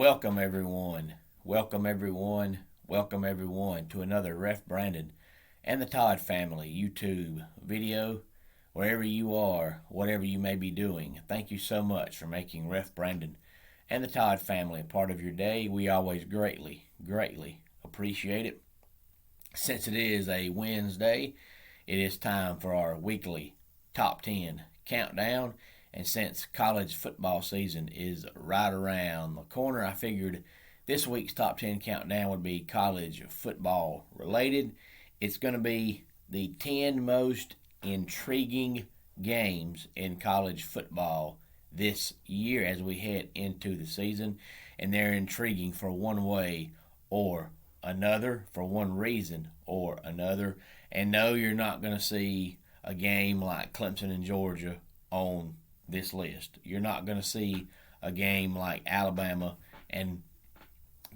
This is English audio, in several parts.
Welcome everyone. Welcome everyone. Welcome everyone to another Ref Brandon and the Todd family YouTube video. Wherever you are, whatever you may be doing, thank you so much for making Ref Brandon and the Todd family a part of your day. We always greatly appreciate it. Since it is a Wednesday, it is time for our weekly top 10 countdown. And since college football season is right around the corner, I figured this week's top 10 countdown would be college football related. It's going to be the 10 most intriguing games in college football this year as we head into the season. And they're intriguing for one way or another, for one reason or another. And no, you're not going to see a game like Clemson and Georgia on this list. You're not going to see a game like Alabama and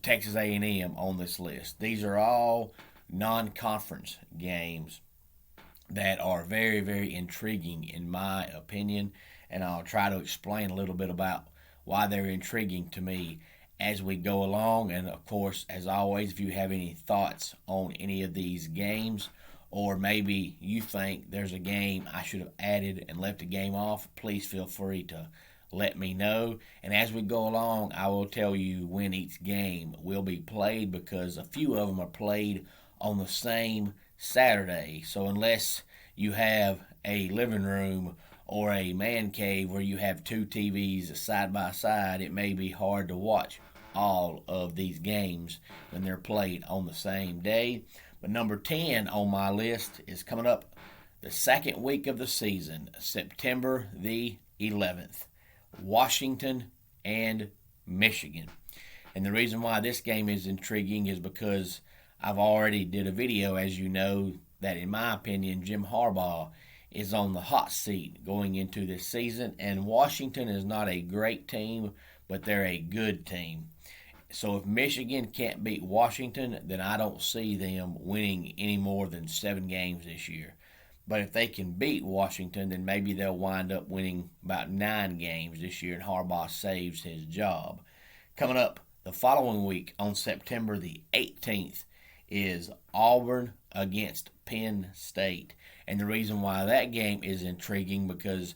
Texas A&M on this list. These are all non-conference games that are very intriguing in my opinion, and I'll try to explain a little bit about why they're intriguing to me as we go along. And of course, as always, if you have any thoughts on any of these games, or maybe you think there's a game I should have added and left a game off, please feel free to let me know. And as we go along, I will tell you when each game will be played, because a few of them are played on the same Saturday. So unless you have a living room or a man cave where you have two TVs side by side, it may be hard to watch all of these games when they're played on the same day. But number 10 on my list is coming up the second week of the season, September the 11th, Washington and Michigan. And the reason why this game is intriguing is because I've already did a video, as you know, that in my opinion, Jim Harbaugh is on the hot seat going into this season. And Washington is not a great team, but they're a good team. So if Michigan can't beat Washington, then I don't see them winning any more than 7 games this year. But if they can beat Washington, then maybe they'll wind up winning about 9 games this year, and Harbaugh saves his job. Coming up the following week on September the 18th is Auburn against Penn State. And the reason why that game is intriguing, because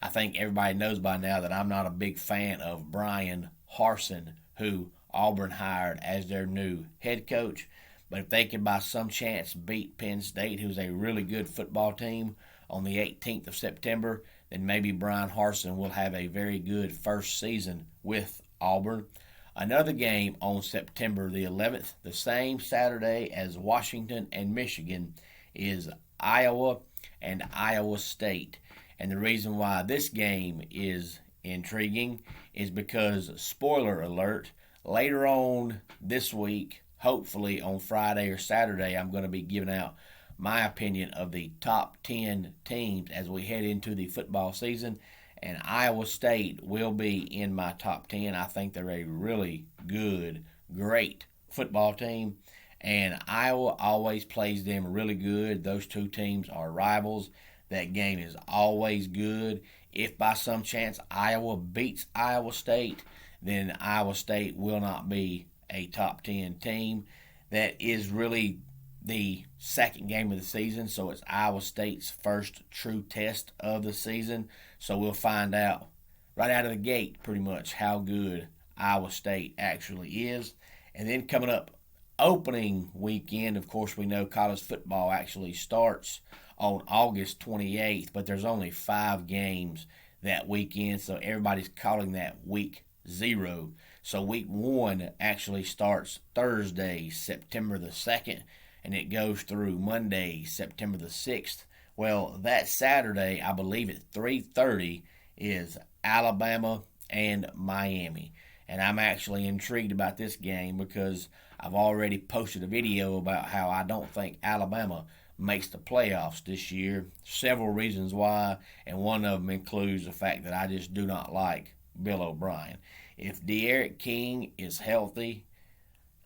I think everybody knows by now that I'm not a big fan of Brian Harsin, who Auburn hired as their new head coach. But if they can by some chance beat Penn State, who's a really good football team, on the 18th of September, then maybe Brian Harsin will have a very good first season with Auburn. Another game on September the 11th, the same Saturday as Washington and Michigan, is Iowa and Iowa State. And the reason why this game is intriguing is because, spoiler alert, later on this week, hopefully on Friday or Saturday, I'm going to be giving out my opinion of the top 10 teams as we head into the football season. And Iowa State will be in my top 10. I think they're a really good, great football team. And Iowa always plays them really good. Those two teams are rivals. That game is always good. If by some chance Iowa beats Iowa State, then Iowa State will not be a top 10 team. That is really the second game of the season, so it's Iowa State's first true test of the season. So we'll find out right out of the gate pretty much how good Iowa State actually is. And then coming up, opening weekend, of course, we know college football actually starts on August 28th, but there's only 5 games that weekend, so everybody's calling that week 0. So week 1 actually starts Thursday, September the 2nd, and it goes through Monday, September the 6th. Well, that Saturday, I believe at 3:30, is Alabama and Miami. And I'm actually intrigued about this game because I've already posted a video about how I don't think Alabama makes the playoffs this year. Several reasons why, and one of them includes the fact that I just do not like Bill O'Brien. If De'Aaron King is healthy,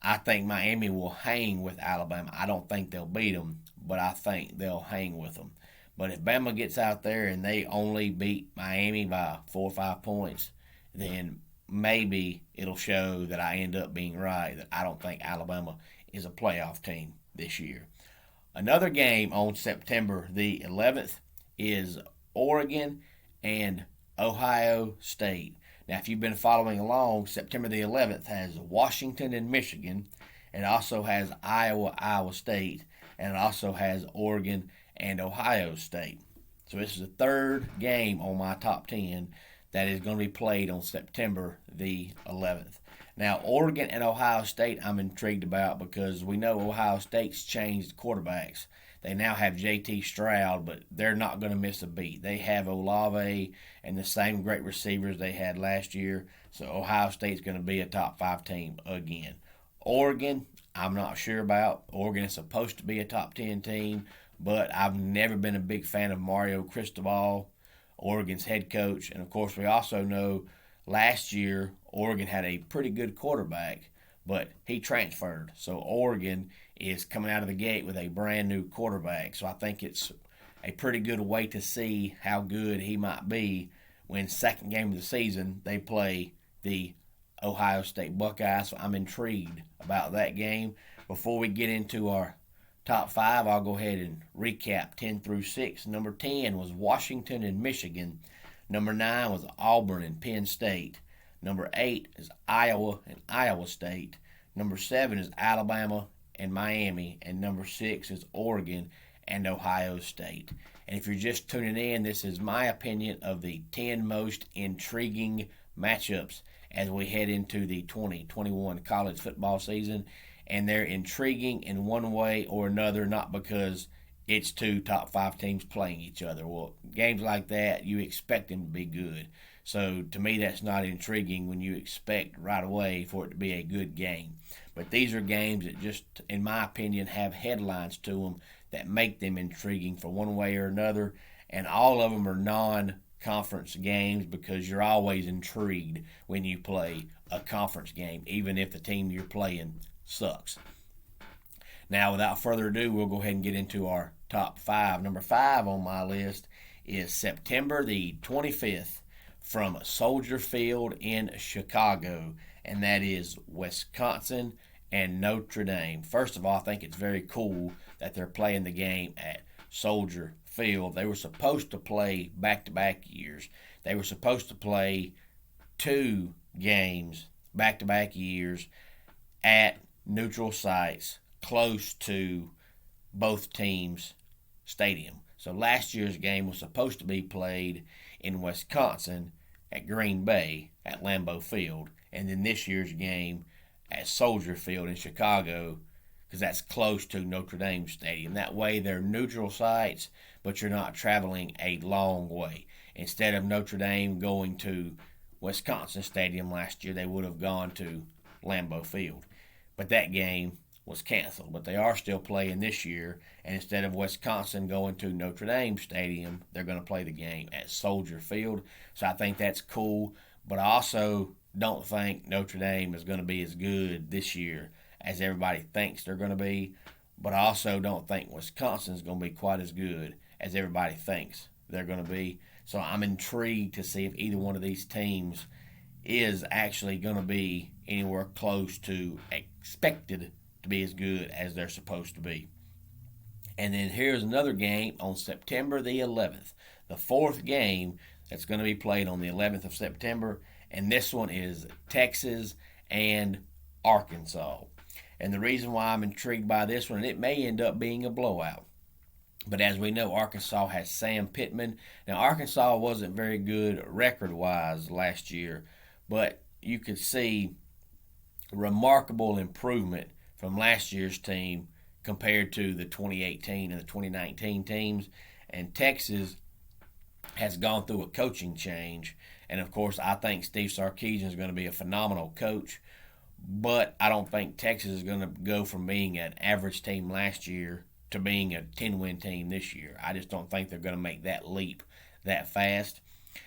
I think Miami will hang with Alabama. I don't think they'll beat them, but I think they'll hang with them. But if Bama gets out there and they only beat Miami by 4 or 5 points, then maybe it'll show that I end up being right, that I don't think Alabama is a playoff team this year. Another game on September the 11th is Oregon and Ohio State. Now, if you've been following along, September the 11th has Washington and Michigan. It also has Iowa State, and it also has Oregon and Ohio State. So this is the third game on my top 10 that is going to be played on September the 11th. Now, Oregon and Ohio State I'm intrigued about because we know Ohio State's changed quarterbacks. They now have J.T. Stroud, but they're not going to miss a beat. They have Olave and the same great receivers they had last year, so Ohio State's going to be a top 5 team again. Oregon, I'm not sure about. Oregon is supposed to be a top 10 team, but I've never been a big fan of Mario Cristobal, Oregon's head coach. And, of course, we also know last year Oregon had a pretty good quarterback, but he transferred. So Oregon is coming out of the gate with a brand new quarterback. So I think it's a pretty good way to see how good he might be when second game of the season they play the Ohio State Buckeyes. So I'm intrigued about that game. Before we get into our top 5, I'll go ahead and recap 10 through 6. Number 10 was Washington and Michigan. Number 9 was Auburn and Penn State. Number 8 is Iowa and Iowa State. Number 7 is Alabama and Miami. And number 6 is Oregon and Ohio State. And if you're just tuning in, this is my opinion of the 10 most intriguing matchups as we head into the 2021 college football season. And they're intriguing in one way or another, not because it's two top 5 teams playing each other. Well, games like that, you expect them to be good. So to me, that's not intriguing when you expect right away for it to be a good game. But these are games that just, in my opinion, have headlines to them that make them intriguing for one way or another. And all of them are non-conference games because you're always intrigued when you play a conference game, even if the team you're playing sucks. Now, without further ado, we'll go ahead and get into our top 5. Number 5 on my list is September the 25th from Soldier Field in Chicago, and that is Wisconsin and Notre Dame. First of all, I think it's very cool that they're playing the game at Soldier Field. They were supposed to play back-to-back years. They were supposed to play 2 games back-to-back years at neutral sites close to both teams' stadium. So last year's game was supposed to be played in Wisconsin at Green Bay at Lambeau Field, and then this year's game at Soldier Field in Chicago because that's close to Notre Dame Stadium. That way they're neutral sites, but you're not traveling a long way. Instead of Notre Dame going to Wisconsin Stadium last year, they would have gone to Lambeau Field. But that game was canceled. But they are still playing this year, and instead of Wisconsin going to Notre Dame Stadium, they're going to play the game at Soldier Field. So I think that's cool. But I also don't think Notre Dame is going to be as good this year as everybody thinks they're going to be. But I also don't think Wisconsin's going to be quite as good as everybody thinks they're going to be. So I'm intrigued to see if either one of these teams is actually going to be anywhere close to expected to be as good as they're supposed to be. And then here's another game on September the 11th, the 4th game that's going to be played on the 11th of September, and this one is Texas and Arkansas. And the reason why I'm intrigued by this one, it may end up being a blowout. But as we know, Arkansas has Sam Pittman. Now, Arkansas wasn't very good record-wise last year, but you could see remarkable improvement from last year's team compared to the 2018 and the 2019 teams. And Texas has gone through a coaching change. And, of course, I think Steve Sarkisian is going to be a phenomenal coach. But I don't think Texas is going to go from being an average team last year to being a 10-win team this year. I just don't think they're going to make that leap that fast.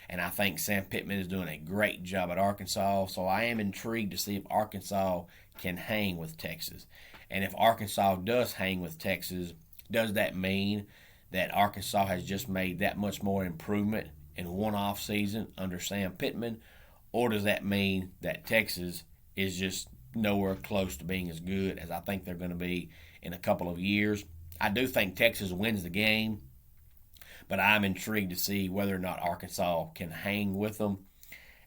And I think Sam Pittman is doing a great job at Arkansas. So I am intrigued to see if Arkansas can hang with Texas. And if Arkansas does hang with Texas, does that mean that Arkansas has just made that much more improvement in one off season under Sam Pittman? Or does that mean that Texas is just nowhere close to being as good as I think they're going to be in a couple of years? I do think Texas wins the game, but I'm intrigued to see whether or not Arkansas can hang with them.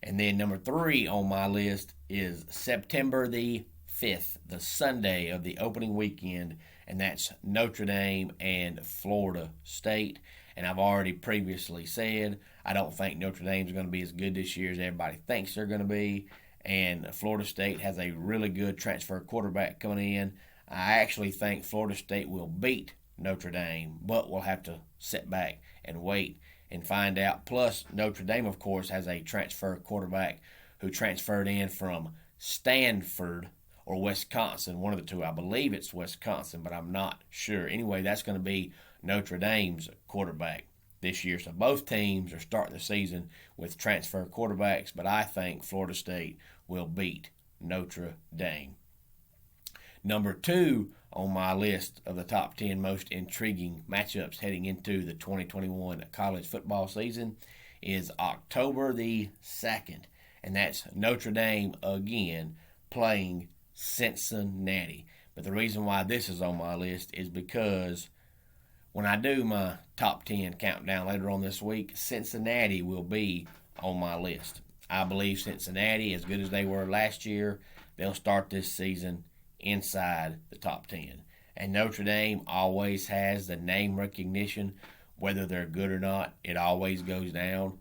And then number 3 on my list is September the 5th, the Sunday of the opening weekend, and that's Notre Dame and Florida State. And I've already previously said I don't think Notre Dame is going to be as good this year as everybody thinks they're going to be. And Florida State has a really good transfer quarterback coming in. I actually think Florida State will beat Notre Dame, but we'll have to sit back and wait and find out. Plus, Notre Dame, of course, has a transfer quarterback who transferred in from Stanford or Wisconsin, one of the two. I believe it's Wisconsin, but I'm not sure. Anyway, that's going to be Notre Dame's quarterback this year. So both teams are starting the season with transfer quarterbacks, but I think Florida State will beat Notre Dame. Number 2 on my list of the top 10 most intriguing matchups heading into the 2021 college football season is October the 2nd, and that's Notre Dame again playing Cincinnati. But the reason why this is on my list is because when I do my top 10 countdown later on this week, Cincinnati will be on my list. I believe Cincinnati, as good as they were last year, they'll start this season inside the top 10. And Notre Dame always has the name recognition, whether they're good or not. It always goes down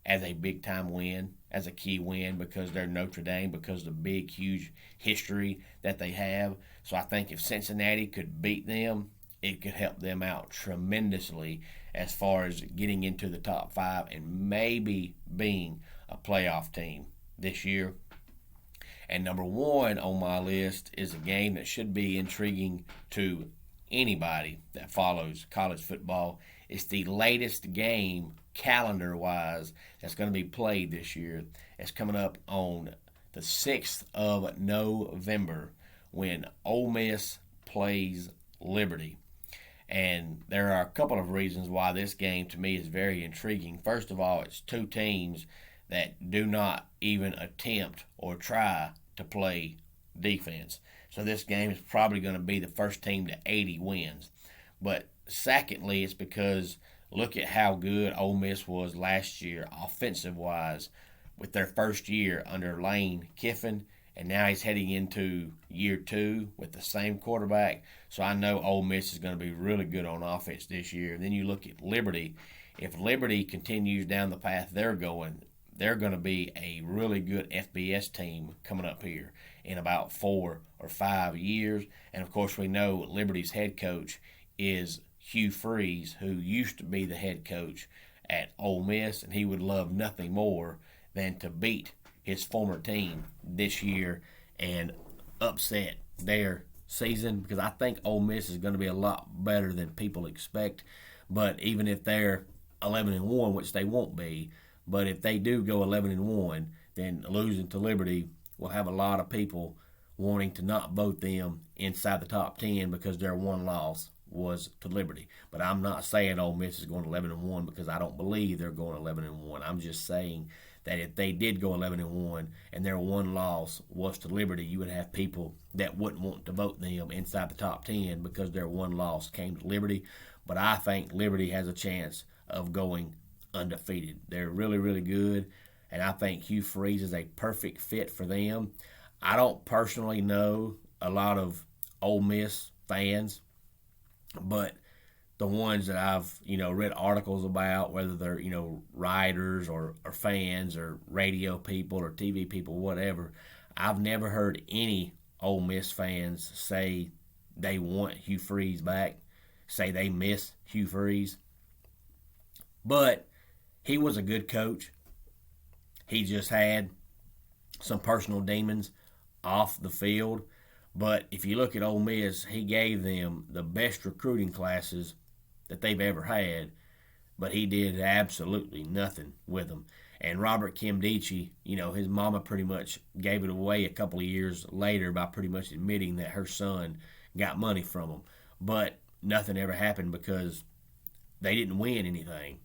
as a big-time win, as a key win, because they're Notre Dame, because of the big, huge history that they have. So I think if Cincinnati could beat them, it could help them out tremendously as far as getting into the top 5 and maybe being a playoff team this year. And number 1 on my list is a game that should be intriguing to anybody that follows college football. It's the latest game calendar-wise that's going to be played this year. It's coming up on the 6th of November when Ole Miss plays Liberty. And there are a couple of reasons why this game to me is very intriguing. First of all, it's two teams that do not even attempt or try to play defense. So this game is probably going to be the first team to 80 wins. But secondly, it's because look at how good Ole Miss was last year offensive-wise with their first year under Lane Kiffin, and now he's heading into year 2 with the same quarterback. So I know Ole Miss is going to be really good on offense this year. And then you look at Liberty. If Liberty continues down the path they're going to be a really good FBS team coming up here in about 4 or 5 years. And, of course, we know Liberty's head coach is Hugh Freeze, who used to be the head coach at Ole Miss, and he would love nothing more than to beat his former team this year and upset their season, because I think Ole Miss is going to be a lot better than people expect. But even if they're 11-1, which they won't be, but if they do go 11-1, then losing to Liberty will have a lot of people wanting to not vote them inside the top 10 because their one loss was to Liberty. But I'm not saying Ole Miss is going 11-1 because I don't believe they're going 11-1. I'm just saying that if they did go 11-1 and their one loss was to Liberty, you would have people that wouldn't want to vote them inside the top 10 because their one loss came to Liberty. But I think Liberty has a chance of going undefeated. They're really, really good, and I think Hugh Freeze is a perfect fit for them. I don't personally know a lot of Ole Miss fans, but the ones that I've, read articles about, whether they're, writers or fans or radio people or TV people, whatever, I've never heard any Ole Miss fans say they want Hugh Freeze back, say they miss Hugh Freeze. But he was a good coach. He just had some personal demons off the field. But if you look at Ole Miss, he gave them the best recruiting classes that they've ever had, but he did absolutely nothing with them. And Robert Kimdichie, his mama pretty much gave it away a couple of years later by pretty much admitting that her son got money from him. But nothing ever happened because they didn't win anything.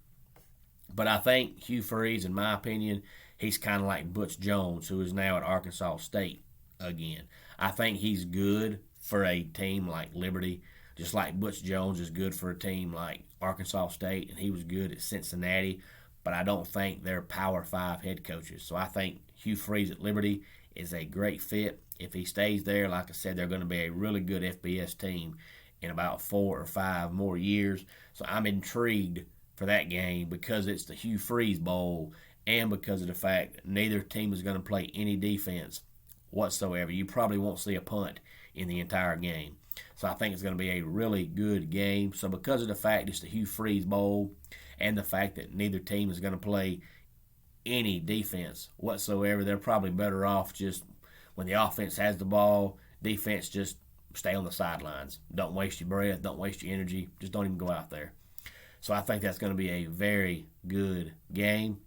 But I think Hugh Freeze, in my opinion, He's kind of like Butch Jones, who is now at Arkansas State again. I think he's good for a team like Liberty, just like Butch Jones is good for a team like Arkansas State, and he was good at Cincinnati. But I don't think they're Power 5 head coaches. So I think Hugh Freeze at Liberty is a great fit. If he stays there, like I said, they're going to be a really good FBS team in about 4 or 5 more years. So I'm intrigued for that game because it's the Hugh Freeze Bowl and because of the fact that neither team is going to play any defense whatsoever. You probably won't see a punt in the entire game. So I think it's going to be a really good game. So because of the fact it's the Hugh Freeze Bowl and the fact that neither team is going to play any defense whatsoever, they're probably better off just when the offense has the ball, defense just stay on the sidelines. Don't waste your breath. Don't waste your energy. Just don't even go out there. So I think that's going to be a very good game.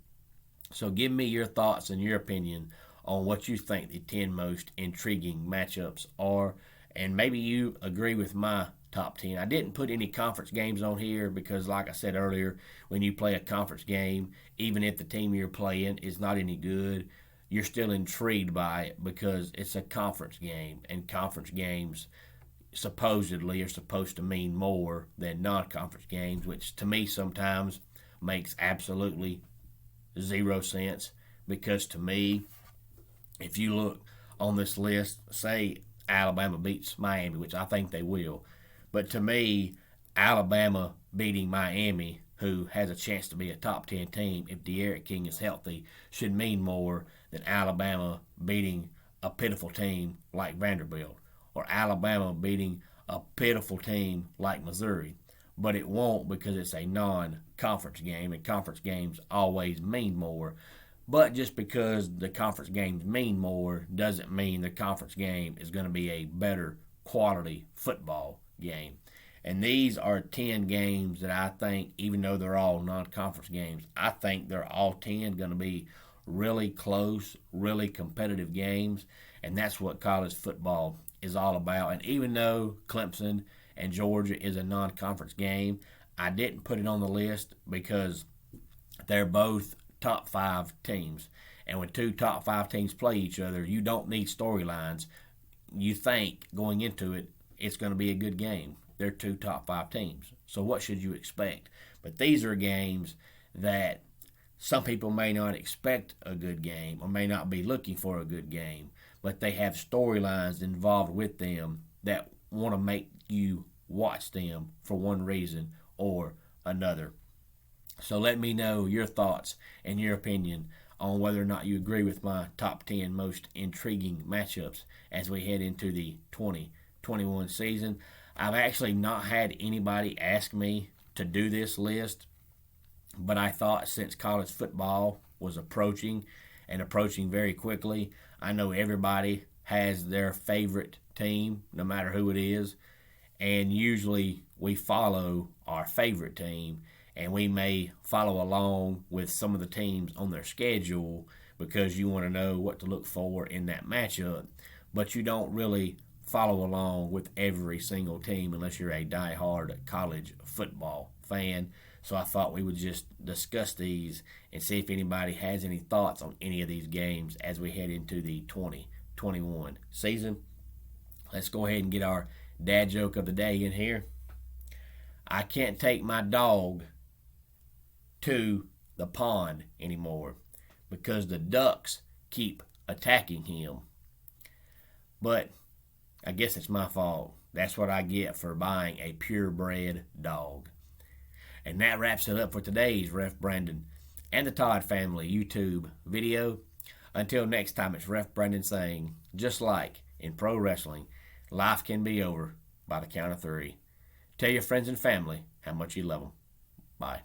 So give me your thoughts and your opinion on what you think the 10 most intriguing matchups are. And maybe you agree with my top 10. I didn't put any conference games on here because, like I said earlier, when you play a conference game, even if the team you're playing is not any good, you're still intrigued by it because it's a conference game, and conference games supposedly are supposed to mean more than non-conference games, which to me sometimes makes absolutely zero sense because to me, if you look on this list, say Alabama beats Miami, which I think they will, but to me, Alabama beating Miami, who has a chance to be a top 10 team if De'Aaron King is healthy, should mean more than Alabama beating a pitiful team like Vanderbilt or Alabama beating a pitiful team like Missouri. But it won't because it's a non-conference game, and conference games always mean more. But just because the conference games mean more doesn't mean the conference game is going to be a better quality football game. And these are 10 games that I think, even though they're all non-conference games, I think they're all 10 going to be really close, really competitive games. And that's what college football is all about. And even though Clemson and Georgia is a non-conference game, I didn't put it on the list because they're both top 5 teams. And when 2 top 5 teams play each other, you don't need storylines. You think going into it, it's going to be a good game. They're 2 top 5 teams. So what should you expect? But these are games that some people may not expect a good game or may not be looking for a good game, but they have storylines involved with them that want to make you watch them for one reason or another. So let me know your thoughts and your opinion on whether or not you agree with my top 10 most intriguing matchups as we head into the 2021 season. I've actually not had anybody ask me to do this list, but I thought since college football was approaching and approaching very quickly, I know everybody has their favorite team, no matter who it is, and usually we follow our favorite team, and we may follow along with some of the teams on their schedule because you want to know what to look for in that matchup, but you don't really follow along with every single team unless you're a die-hard college football fan. So I thought we would just discuss these and see if anybody has any thoughts on any of these games as we head into the 2021 season. Let's go ahead and get our dad joke of the day in here. I can't take my dog to the pond anymore because the ducks keep attacking him. But I guess it's my fault. That's what I get for buying a purebred dog. And that wraps it up for today's Ref Brandon and the Todd family YouTube video. Until next time, it's Ref Brandon saying, just like in pro wrestling, life can be over by the count of 3. Tell your friends and family how much you love them. Bye.